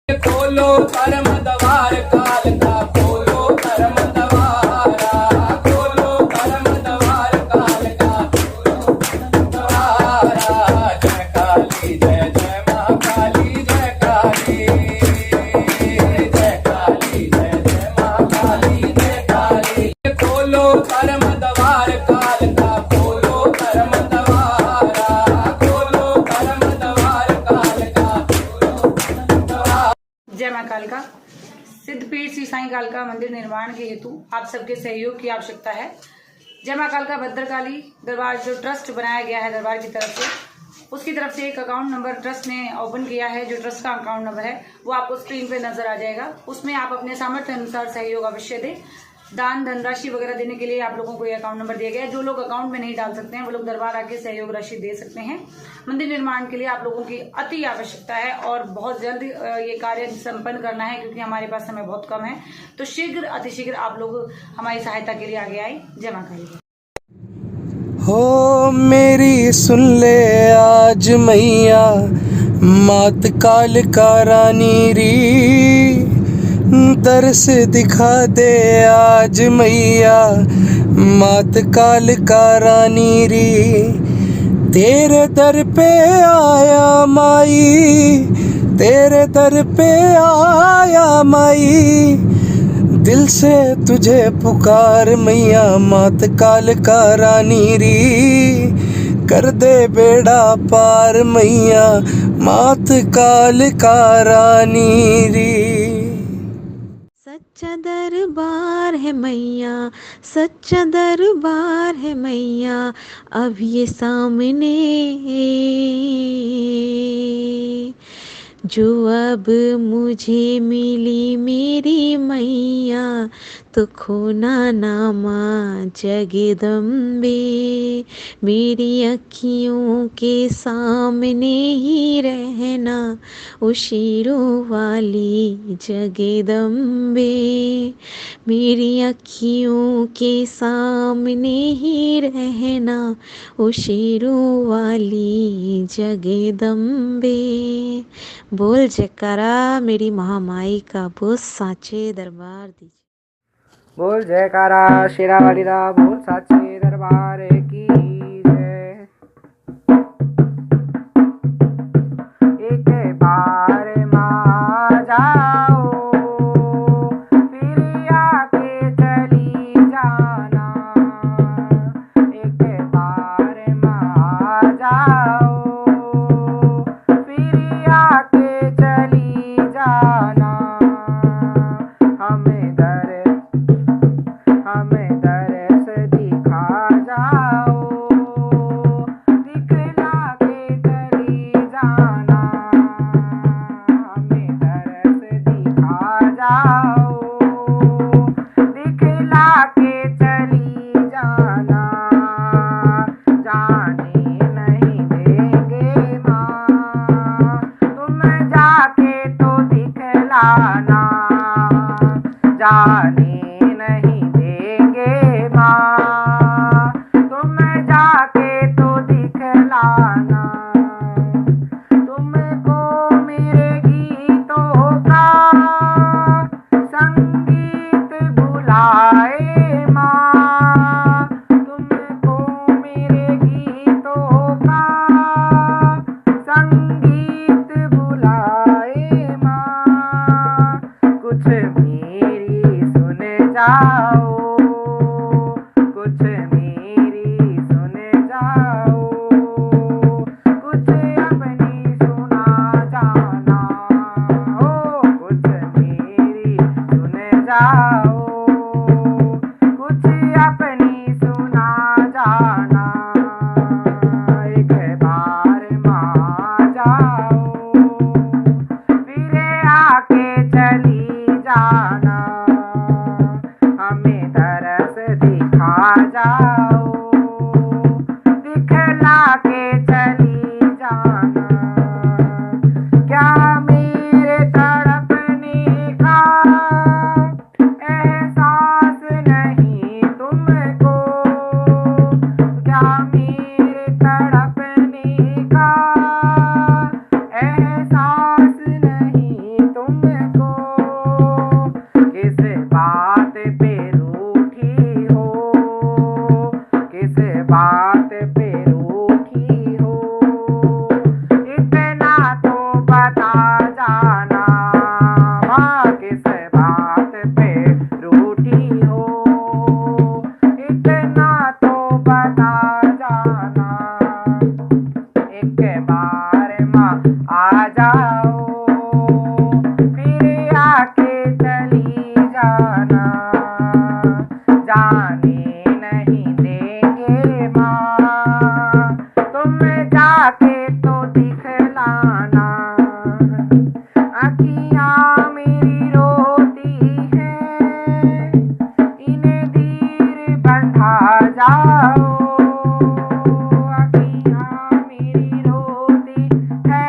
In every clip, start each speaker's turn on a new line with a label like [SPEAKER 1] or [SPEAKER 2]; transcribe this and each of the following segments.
[SPEAKER 1] खोलो धर्म द्वार काल का, खोलो धर्म द्वारा, खोलो धर्म द्वार काल का, खोलो द्वारा। जय काली जय जय माँ काली, जय काली, जय काली जय जय माँ काली, जय काली। खोलो धर्म द्वार काल का, खोलो धर्म द्वारा, खोलो धर्म द्वार काल का, खोलो द्वारा।
[SPEAKER 2] जय मां कालिका। सिद्धपीठ श्री साईं कालिका मंदिर निर्माण के हेतु आप सबके सहयोग की आवश्यकता है। जय मां कालिका भद्रकाली दरबार जो ट्रस्ट बनाया गया है दरबार की तरफ से, उसकी तरफ से एक अकाउंट नंबर ट्रस्ट ने ओपन किया है। जो ट्रस्ट का अकाउंट नंबर है वो आपको स्क्रीन पे नजर आ जाएगा। उसमें आप अपने सामर्थ्य अनुसार सहयोग अवश्य दें। दान धनराशि वगैरह देने के लिए आप लोगों को ये अकाउंट नंबर दिया गया है। जो लोग अकाउंट में नहीं डाल सकते हैं वो लोग दरबार आके सहयोग राशि दे सकते हैं। मंदिर निर्माण के लिए आप लोगों की अति आवश्यकता है और बहुत जल्द ये कार्य संपन्न करना है, क्योंकि हमारे पास समय बहुत कम है। तो शीघ्र अतिशीघ्र आप लोग हमारी सहायता के लिए आगे आए। जय मां काली।
[SPEAKER 3] हो मेरी सुन ले आज मैया, मात काल का रानी री, दर्श दिखा दे आज मैया, मात काल का रानी री। तेरे दर पे आया माई, तेरे दर पे आया माई, दिल से तुझे पुकार मैया, मात काल का रानी री, कर दे बेड़ा पार मैया, मात काल का रानी री।
[SPEAKER 4] सच्चा दरबार है मैया, सच्चा दरबार है मैया, अब ये सामने जो अब मुझे मिली मेरी मैया, तो खोना ना माँ जगदम्बे, मेरी अखियों के सामने ही रहना ओ शेरों वाली जगदम्बे, मेरी अखियों के सामने ही रहना ओ शेरों वाली जगदम्बे। बोल जयकारा मेरी महामाई का, बोल साचे दरबार दीजिए।
[SPEAKER 5] बोल जयकारा शेरा वाली दा, बोल साचे दरबार की जय। एक बार माँ जाओ, फिर आके चली जाना, एक बार माँ जाओ, फिर आके चली जाना, हमें दर्श दिखा जाओ, दिखला के चली जाना, हमें दर्श दिखा जाओ, दिखला के चली जाना, जाने नहीं देंगे माँ, तुम जाके तो दिखलाना, जाने नहीं देंगे माँ, तुम जाके तो दिखलाना, तुमको मेरे गीतों का संगीत बुलाए माँ, तुमको मेरे गीतों का संगीत बुलाए माँ, कुछ मेरी सुन जाओ, कुछ मेरी सुन जाओ, कुछ अपनी सुना जाना, ओ कुछ मेरी सुन जाओ, कुछ अपनी सुना जाना, एक बार माँ जाओ, फिर आके चली जाना, हमें दरस दिखा जाओ, दिखला के चली जाना, क्या मेरे तड़पने का एहसास नहीं तुमको, क्या मेरे तड़पने का एहसास नहीं तुमको, अखियाँ मेरी रोती है, इन्हें धीरे बंधा जाओ। अखियाँ मेरी रोती है,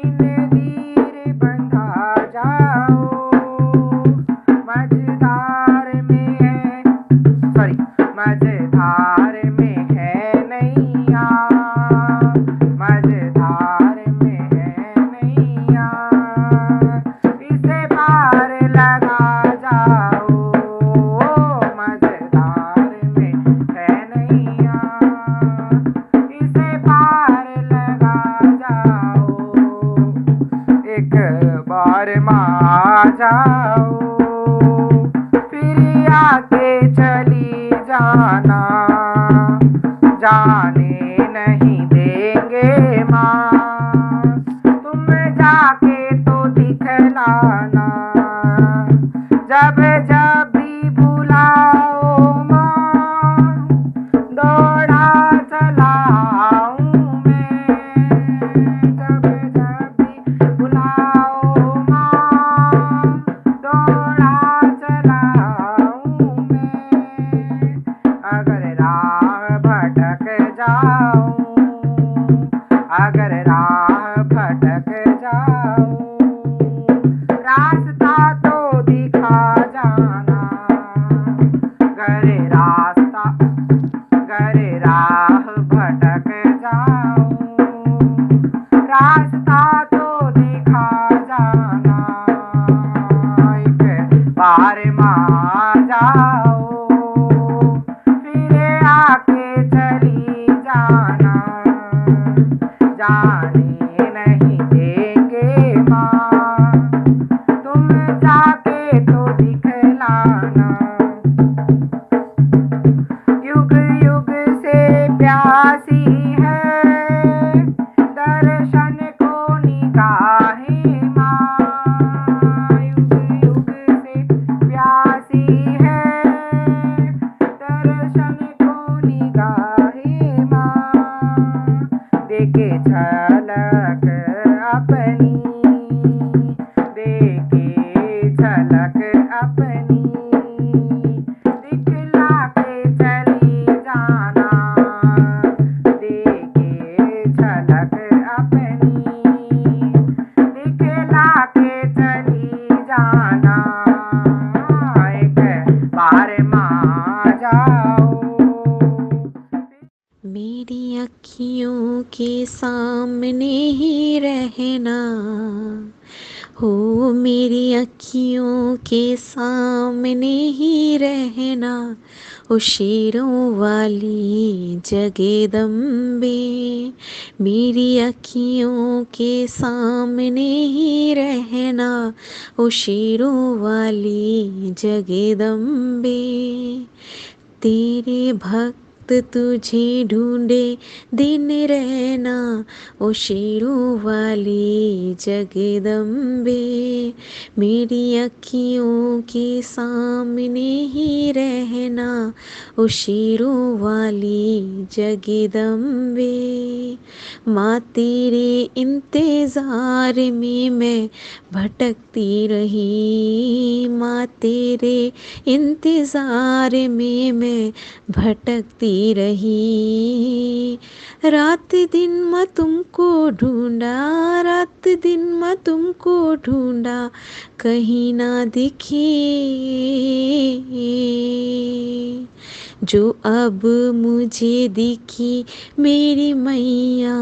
[SPEAKER 5] इन्हें धीरे बंधा जाओ। मझधार में है, सॉरी, मझधार में है नैया, मझधार में है नैया, इसे पार लगा जाओ। मझधार में है नैया, इसे पार लगा जाओ। एक बार माँ जाओ, फिर आके चली जाना, जाने नहीं देंगे माँ। तुम जाके तो दिखलाना, जब जब भी बुलाओ माँ, दौड़ा चला आऊं मैं। जब जब भी बुलाओ माँ, दौड़ा चला आऊं मैं। अगर राह भटक जाऊं, अगर राह भटक जाऊं, रास्ता तो दिखा जाना। अगर रास्ता, अगर राह भटक जाऊं, रास्ता तो दिखा जाना। एक बार माँ जाओ, फिर आके चली जाना, जाने नहीं देंगे माँ। तुम जाके तो दिखलाना। युग युग से प्यासी है, दर्शन को निगाहें माँ। युग युग से प्यासी है, दर्शन को निगाहें माँ। देखे झलक अपनी, देखे झलक अपनी, दिखला के चली जाना। देखे झलक अपनी, दिखला के चली जाना। एक बार माँ जाओ।
[SPEAKER 4] मेरी अखियों के सामने ही रहना, हो मेरी अखियों के सामने ही रहना। ओ शेरों वाली जगदम्बे, मेरी अखियों के सामने ही रहना। ओ शेरों वाली जगदम्बे, तेरे भक्त तुझे ढूंढे दिन रहना। ओ शेरों वाली जगदम्बे, मेरी अखियों के सामने ही रहना। ओ शेरों वाली जगदम्बे, माँ तेरे इंतजार में मैं भटकती रही। माँ तेरे इंतजार में मैं भटकती रही। रात दिन मैं तुमको ढूंढा, रात दिन मैं तुमको ढूंढा, कहीं ना दिखे। जो अब मुझे दिखी मेरी मैया,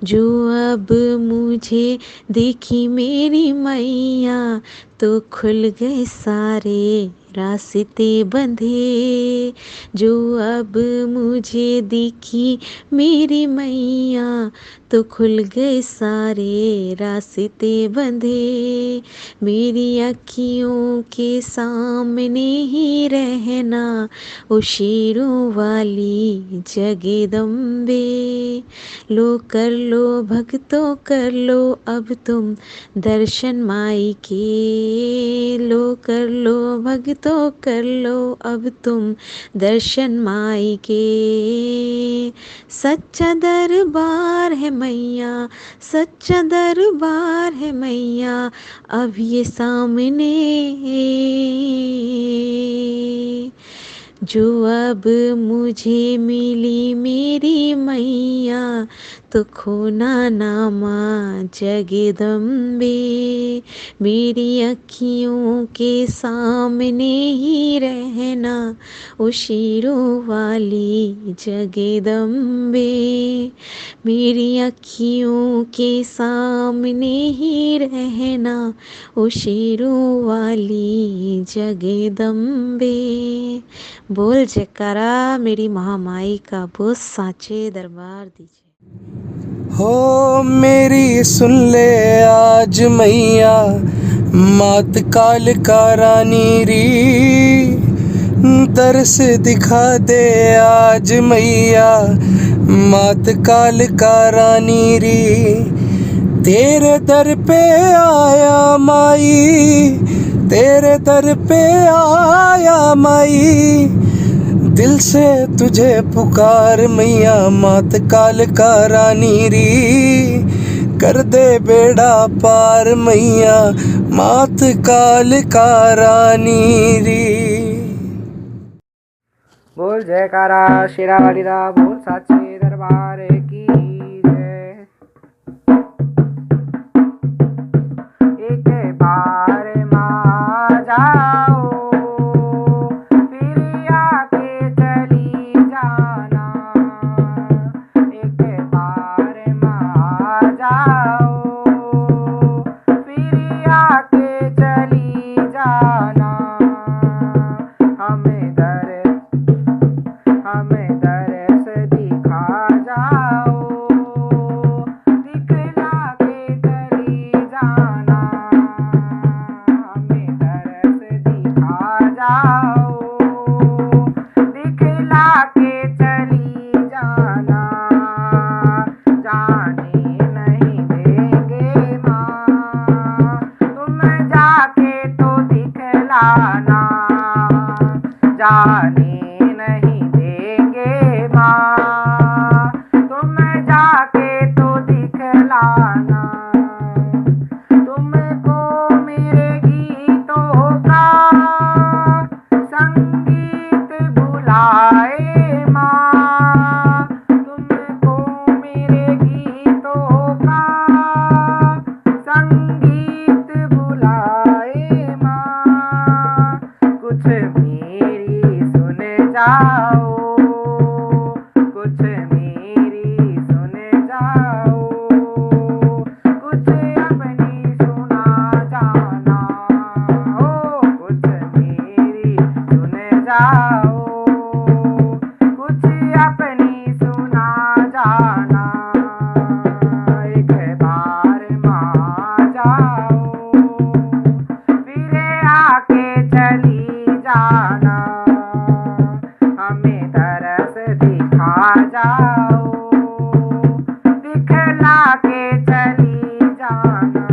[SPEAKER 4] जो अब मुझे दिखी मेरी मैया, तो खुल गए सारे रास्ते बंधे। जो अब मुझे दिखी मेरी मैया, तो खुल गए सारे रास्ते बंधे। मेरी अखियों के सामने ही रहना। ओ शेरों वाली जगदम्बे, लो कर लो भक्तों कर लो अब तुम दर्शन माई के। लो कर लो भक्तों तो कर लो अब तुम दर्शन माई के। सच्चा दरबार है मैया, सच्चा दरबार है मैया, अब ये सामने। जो अब मुझे मिली मेरी मैया, तो खोना ना माँ जगदम्बे। मेरी अखियों के सामने ही रहना ओ शेरों वाली जगदम्बे। मेरी अखियों के सामने ही रहना ओ शेरों वाली जगदम्बे। बोल जयकारा मेरी महामाई का, बोल साचे दरबार दीजिए।
[SPEAKER 3] हो मेरी सुन ले आज मैया, मात काल का रानी री, तरस दिखा दे आज मैया, मात काल का रानी री। तेरे दर पे आया माई, तेरे दर पे आया माई, दिल से तुझे पुकार मैया, मात काल का रानी री, कर दे बेड़ा पार मैया, मात काल का रानी री।
[SPEAKER 5] बोल जयकारा शेरा वाली दा, बोल साचे दरबार की जय। एक बार माँ जाओ, फिर आके चली जाना। एक बार माँ जाओ, फिर आके चली जाना। हमें दर्श दिखा जाओ, दिखला के चली जाना। हमें दर्श दिखा जाओ, दिखला के चली जाना। जाने नहीं देंगे माँ, तुम जाके तो दिखलाना। जाने नहीं देंगे माँ, तुम जाके तो दिखलाना। तुमको मेरे गीतों का संगीत बुलाए माँ, तुमको मेरे गीतों का संगीत बुलाए माँ। कुछ मेरी सुन जाओ, कुछ मेरी सुन जाओ, कुछ अपनी सुना जाना। ओ कुछ मेरी सुन जाओ, कुछ अपनी सुना जाना। एक बार माँ जाओ, फिर आके चली जाना। हमें तरस दिखा जाओ, दिखला के चली जाना।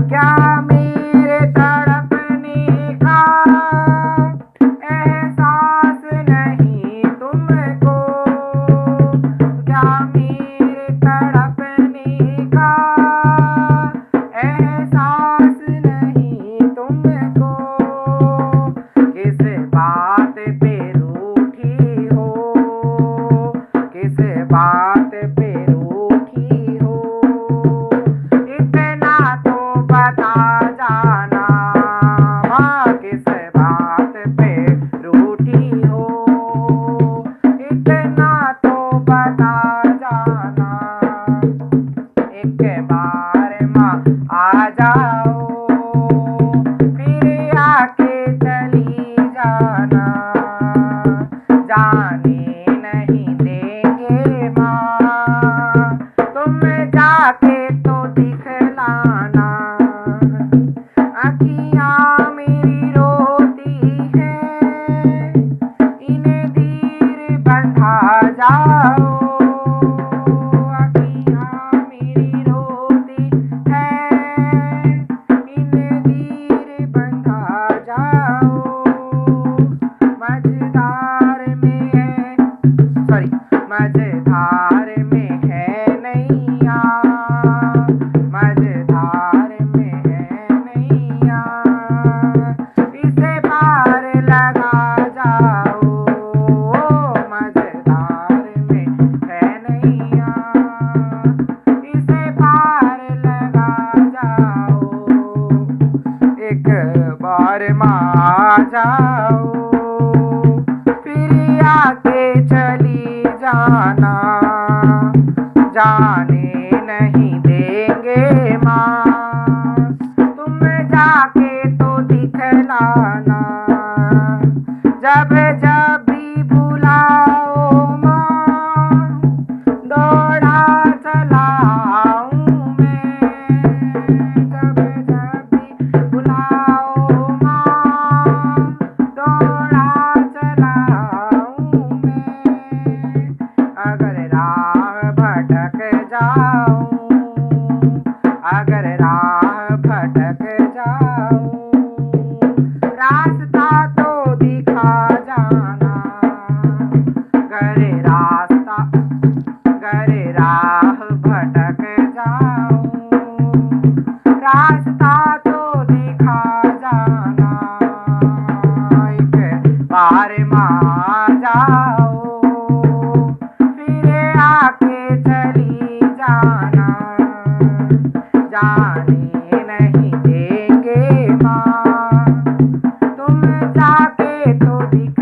[SPEAKER 5] क्या मेरे तड़पने का एहसास नहीं तुमको? क्या मेरे तड़पने का एहसास नहीं तुमको? किस बात पे रूठी हो, किस बात पे रूठी हो, इतना तो बता जाना। माँ किस बात पे रूठी हो, इतना तो बता जाना। एक बार माँ आ जाओ, फिर आके चली जाना। जाने नहीं देंगे माँ, तुम जाके तो दिखलाना। अखियाँ मेरी रोती है, इन्हें धीरे बंधा जाओ। अखियाँ मेरी रोती है, इन्हें धीरे बंधा जाओ। जाओ, एक बार माँ जाओ, फिर आके चली जाना, जाने नहीं देंगे माँ। तुम जाके तो दिखलाना, जब जब भी बुलाओ माँ, दौड़ा चला आऊं मैं। जब जब भी बुलाओ माँ, दौड़ा चला आऊं मैं। अगर राह भटक जाऊं, अगर राह भटक जाऊं, रास्ता तो दिखा जाना। अगर रास्ता, अगर राह भटक जाऊं, रास्ता तो दिखा जाना। एक बार माँ जाओ, फिर आके चली जाना, जाने नहीं देंगे माँ। तुम जाके तो दिख